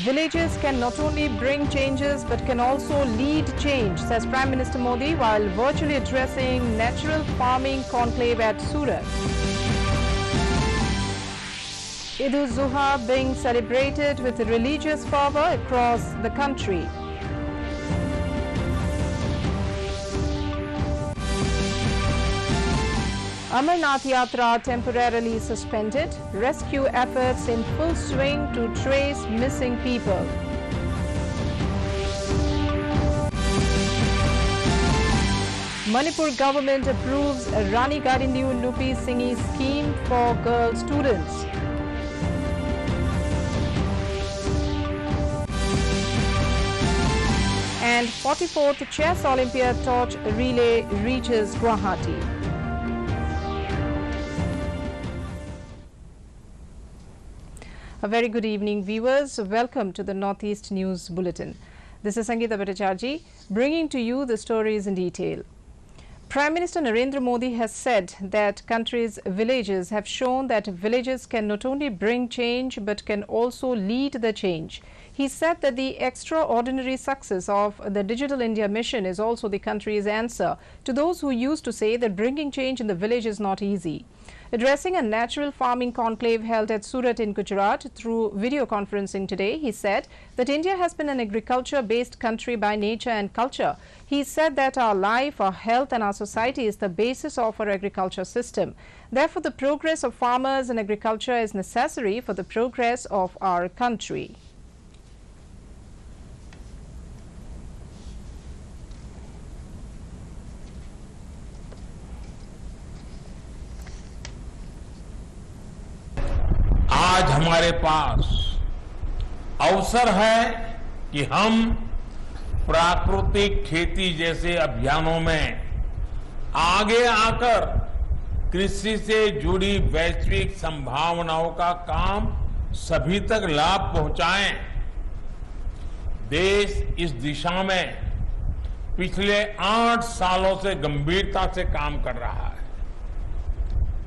Villages can not only bring changes but can also lead change, says Prime Minister Modi while virtually addressing Natural Farming Conclave at Surat. Eid-ul-Zuha being celebrated with religious fervour across the country. Amarnath Yatra temporarily suspended. Rescue efforts in full swing to trace missing people. Manipur government approves Rani Garindu Lupi Singhi scheme for girl students. And 44th Chess Olympiad torch relay reaches Guwahati. A very good evening, viewers. Welcome to the Northeast News Bulletin. This is Sangeeta Bhattacharjee bringing to you the stories in detail. Prime Minister Narendra Modi has said that country's villages have shown that villages can not only bring change but can also lead the change. He said that the extraordinary success of the Digital India mission is also the country's answer to those who used to say that bringing change in the village is not easy. Addressing a natural farming conclave held at Surat in Gujarat through video conferencing today, he said that India has been an agriculture-based country by nature and culture. He said that our life, our health and our society is the basis of our agriculture system. Therefore, the progress of farmers and agriculture is necessary for the progress of our country. आज हमारे पास अवसर है कि हम प्राकृतिक खेती जैसे अभियानों में आगे आकर कृषि से जुड़ी वैश्विक संभावनाओं का काम सभी तक लाभ पहुंचाएं। देश इस दिशा में पिछले 8 सालों से गंभीरता से काम कर रहा है।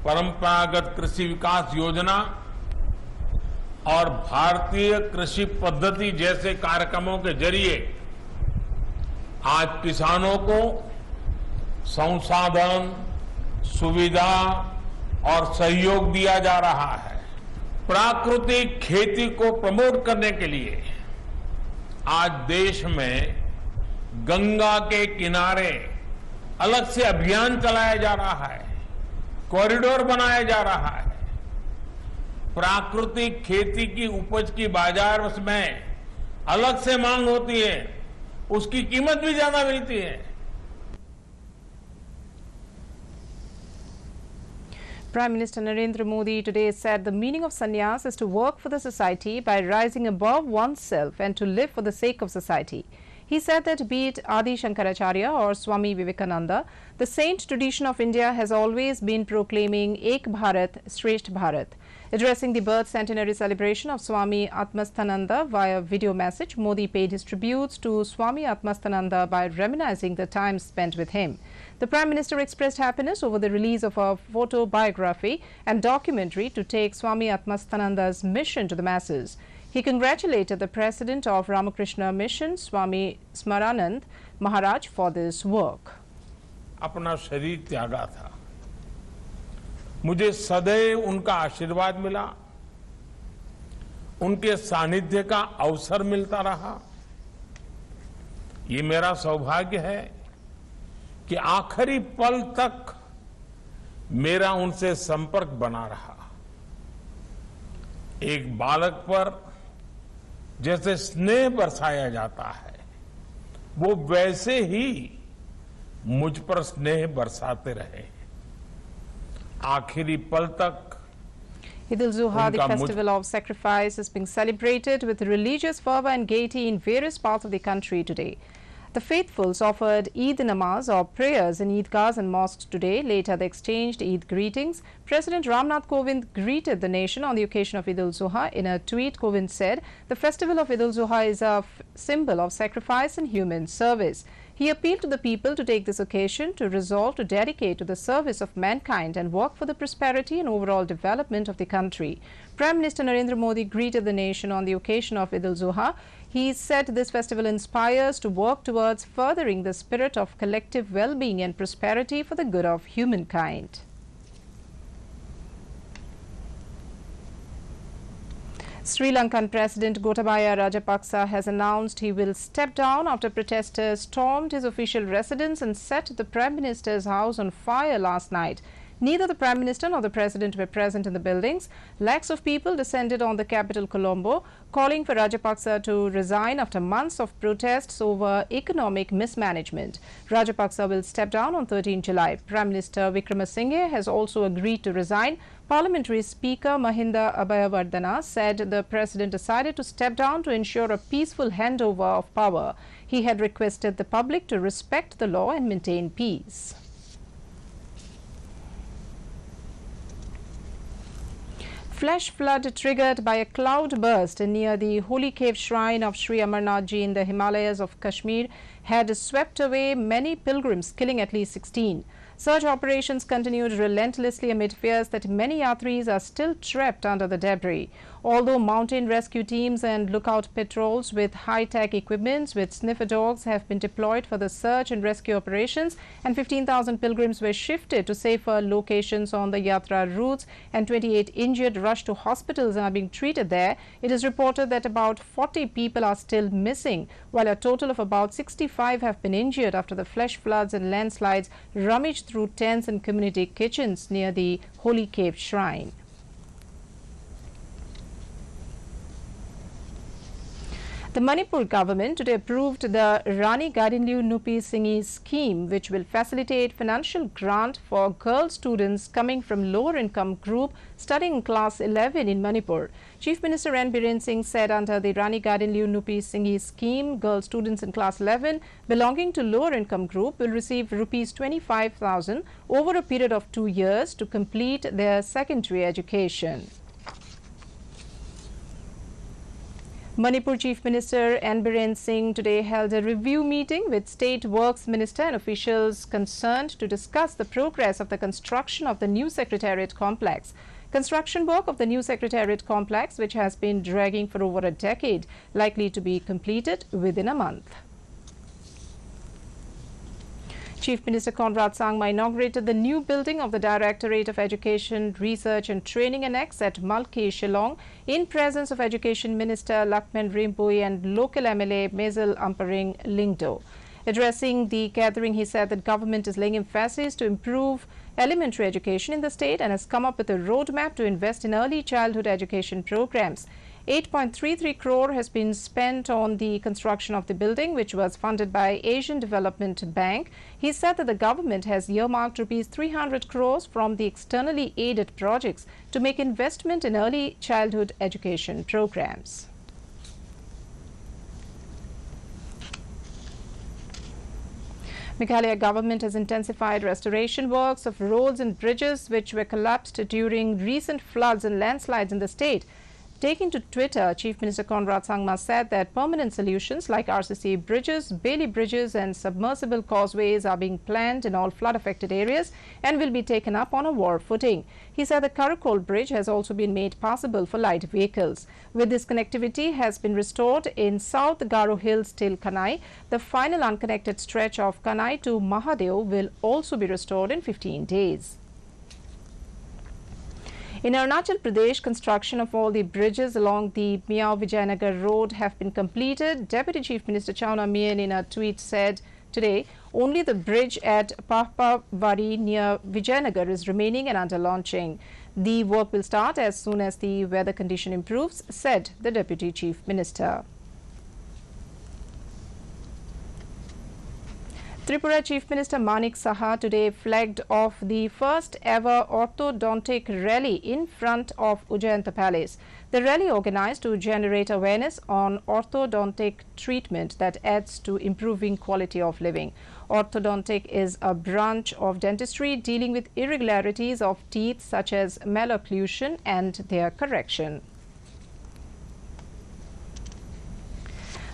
परंपरागत कृषि विकास योजना और भारतीय कृषि पद्धति जैसे कार्यक्रमों के जरिए आज किसानों को संसाधन, सुविधा और सहयोग दिया जा रहा है। प्राकृतिक खेती को प्रमोट करने के लिए आज देश में गंगा के किनारे अलग से अभियान चलाया जा रहा है, कॉरिडोर बनाया जा रहा है। प्राकृतिक खेती की उपज की बाजार में अलग से मांग होती है, उसकी कीमत भी ज्यादा मिलती है। Prime Minister Narendra Modi today said the meaning of sannyas is to work for the society by rising above oneself and to live for the sake of society. He said that be it Adi Shankaracharya or Swami Vivekananda, the saint tradition of India has always been proclaiming Ek Bharat, Shresth Bharat. Addressing the birth centenary celebration of Swami Atmasthananda via video message, Modi paid his tributes to Swami Atmasthananda by reminiscing the time spent with him. The Prime Minister expressed happiness over the release of a photobiography and documentary to take Swami Atmasthananda's mission to the masses. He congratulated the President of Ramakrishna Mission, Swami Smaranand Maharaj, for this work. अपना शरीर त्यागा था, मुझे सदैव उनका आशीर्वाद मिला, उनके सानिध्य का अवसर मिलता रहा। ये मेरा सौभाग्य है कि आखिरी पल तक मेरा उनसे संपर्क बना रहा। एक बालक पर जैसे स्नेह बरसाया जाता है, वो वैसे ही मुझ पर स्नेह बरसाते रहे। आखिरी पल तक Eid-ul-Zuha, the festival of sacrifice, is being celebrated with religious fervor and gaiety in various parts of the country today. The faithfuls offered Eid namaz or prayers in Eidgahs and mosques today. Later, they exchanged Eid greetings. President Ramnath Kovind greeted the nation on the occasion of Eid-ul-Zuha. In a tweet, Kovind said, the festival of Eid-ul-Zuha is a symbol of sacrifice and human service. He appealed to the people to take this occasion to resolve to dedicate to the service of mankind and work for the prosperity and overall development of the country. Prime Minister Narendra Modi greeted the nation on the occasion of Eid al-Zuha. He said this festival inspires to work towards furthering the spirit of collective well-being and prosperity for the good of humankind. Sri Lankan President Gotabaya Rajapaksa has announced he will step down after protesters stormed his official residence and set the Prime Minister's house on fire last night. Neither the Prime Minister nor the President were present in the buildings. Lakhs of people descended on the capital Colombo, calling for Rajapaksa to resign after months of protests over economic mismanagement. Rajapaksa will step down on 13 July. Prime Minister Wickremesinghe has also agreed to resign. Parliamentary Speaker Mahinda Abeyewardena said the President decided to step down to ensure a peaceful handover of power. He had requested the public to respect the law and maintain peace. Flash flood triggered by a cloud burst near the holy cave shrine of Sri Amarnath Ji in the Himalayas of Kashmir had swept away many pilgrims, killing at least 16. Search operations continued relentlessly amid fears that many yatris are still trapped under the debris. Although mountain rescue teams and lookout patrols with high-tech equipment with sniffer dogs have been deployed for the search and rescue operations, and 15,000 pilgrims were shifted to safer locations on the yatra routes, and 28 injured rushed to hospitals and are being treated there, it is reported that about 40 people are still missing, while a total of about 65 have been injured after the flash floods and landslides rummaged through tents and community kitchens near the Holy Cave Shrine. The Manipur government today approved the Rani Gaidinliu Nupi Singhi scheme, which will facilitate financial grant for girl students coming from lower income group studying in class 11 in Manipur. Chief Minister N. Biren Singh said under the Rani Gaidinliu Nupi Singhi scheme, girl students in class 11 belonging to lower income group will receive rupees 25,000 over a period of 2 years to complete their secondary education. Manipur Chief Minister N. Biren Singh today held a review meeting with State Works Minister and officials concerned to discuss the progress of the construction of the new Secretariat complex. Construction work of the new Secretariat complex, which has been dragging for over a decade, likely to be completed within a month. Chief Minister Conrad Sangma inaugurated the new building of the Directorate of Education, Research and Training Annex at Malki, Shillong, in presence of Education Minister Lakmen Rimpui and local MLA Mezel Amparing Lingdo. Addressing the gathering, he said that government is laying emphasis to improve elementary education in the state and has come up with a roadmap to invest in early childhood education programs. 8.33 crore has been spent on the construction of the building, which was funded by Asian Development Bank. He said that the government has earmarked rupees 300 crores from the externally aided projects to make investment in early childhood education programs. Meghalaya government has intensified restoration works of roads and bridges which were collapsed during recent floods and landslides in the state. Taking to Twitter, Chief Minister Conrad Sangma said that permanent solutions like RCC bridges, Bailey bridges and submersible causeways are being planned in all flood-affected areas and will be taken up on a war footing. He said the Karakol bridge has also been made passable for light vehicles. With this, connectivity has been restored in South Garo Hills till Kanai. The final unconnected stretch of Kanai to Mahadev will also be restored in 15 days. In Arunachal Pradesh, construction of all the bridges along the Miao Vijayanagar road have been completed. Deputy Chief Minister Chauna Meeyan in a tweet said today only the bridge at Pahpavari near Vijayanagar is remaining and under launching. The work will start as soon as the weather condition improves, said the Deputy Chief Minister. Tripura Chief Minister Manik Saha today flagged off the first ever orthodontic rally in front of Ujjayanta Palace. The rally organized to generate awareness on orthodontic treatment that adds to improving quality of living. Orthodontic is a branch of dentistry dealing with irregularities of teeth such as malocclusion and their correction.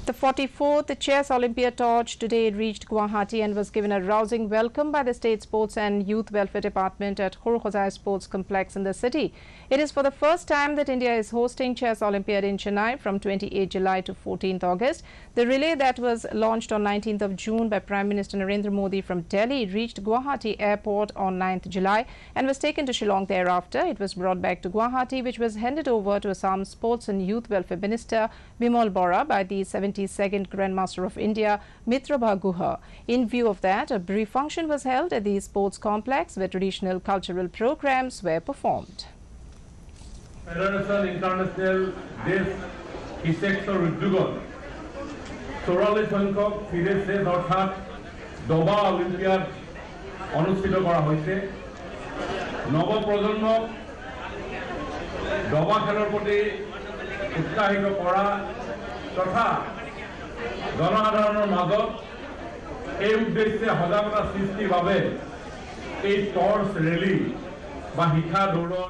The 44th Chess Olympiad torch today reached Guwahati and was given a rousing welcome by the State Sports and Youth Welfare Department at Khorkhozai Sports Complex in the city. It is for the first time that India is hosting Chess Olympiad in Chennai from 28 July to 14th August. The relay that was launched on 19th of June by Prime Minister Narendra Modi from Delhi reached Guwahati Airport on 9th July and was taken to Shillong thereafter. It was brought back to Guwahati, which was handed over to Assam Sports and Youth Welfare Minister Bimal Bora by the 72nd Grandmaster of India, Mitrabha Guha. In view of that, a brief function was held at the sports complex where traditional cultural programs were performed. Federation International দেশ ইসেক্সৰ উদ্যোগত 44 সংখ্যক fire চেছ অৰ্থাৎ দবা olympiad অনুষ্ঠিত কৰা হৈছে। নৱপ্ৰজন্মক দবা খেলৰ প্ৰতি উৎসাহিত কৰা তথা জনসাধাৰণৰ মাজত এই উদ্দেশ্যে সজাগতা সৃষ্টিৰ বাবে এই টৰ্চ ৰেলী বা শিখা দৌৰৰ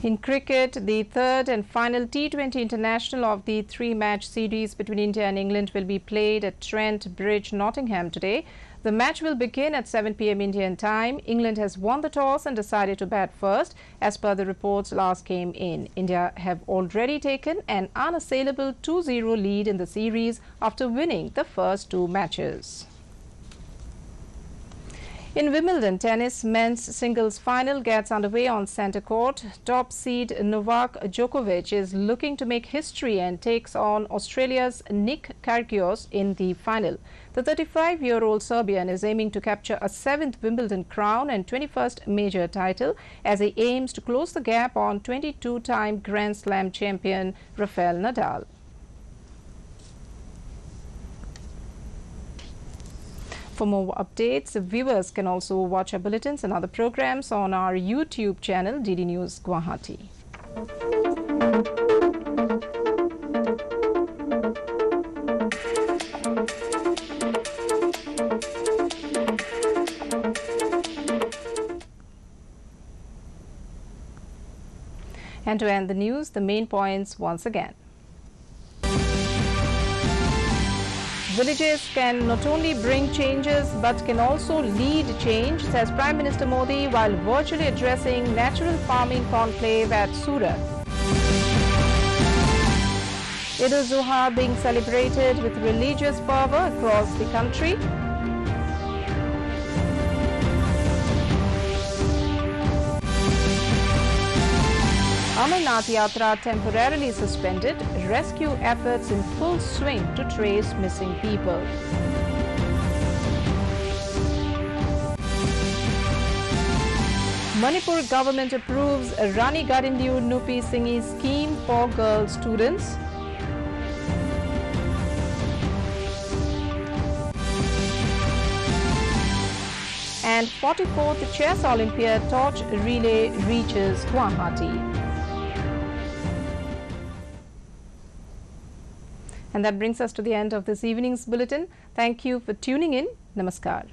In cricket, the third and final T20 international of the three-match series between India and England will be played at Trent Bridge, Nottingham today. The match will begin at 7 p.m. Indian time. England has won the toss and decided to bat first, as per the reports last came in. India have already taken an unassailable 2-0 lead in the series after winning the first two matches. In Wimbledon, tennis men's singles final gets underway on centre court. Top seed Novak Djokovic is looking to make history and takes on Australia's Nick Kyrgios in the final. The 35-year-old Serbian is aiming to capture a 7th Wimbledon crown and 21st major title as he aims to close the gap on 22-time Grand Slam champion Rafael Nadal. For more updates, viewers can also watch our bulletins and other programs on our YouTube channel, DD News Guwahati. And to end the news, the main points once again. Villages can not only bring changes but can also lead change, says Prime Minister Modi while virtually addressing Natural Farming Conclave at Surat. Eid al-Zuha being celebrated with religious fervour across the country. Amarnath Yatra temporarily suspended, rescue efforts in full swing to trace missing people. Manipur government approves Rani Garindiu Nupi Singhi scheme for girl students. And 44th Chess Olympiad torch relay reaches Guwahati. And that brings us to the end of this evening's bulletin. Thank you for tuning in. Namaskar.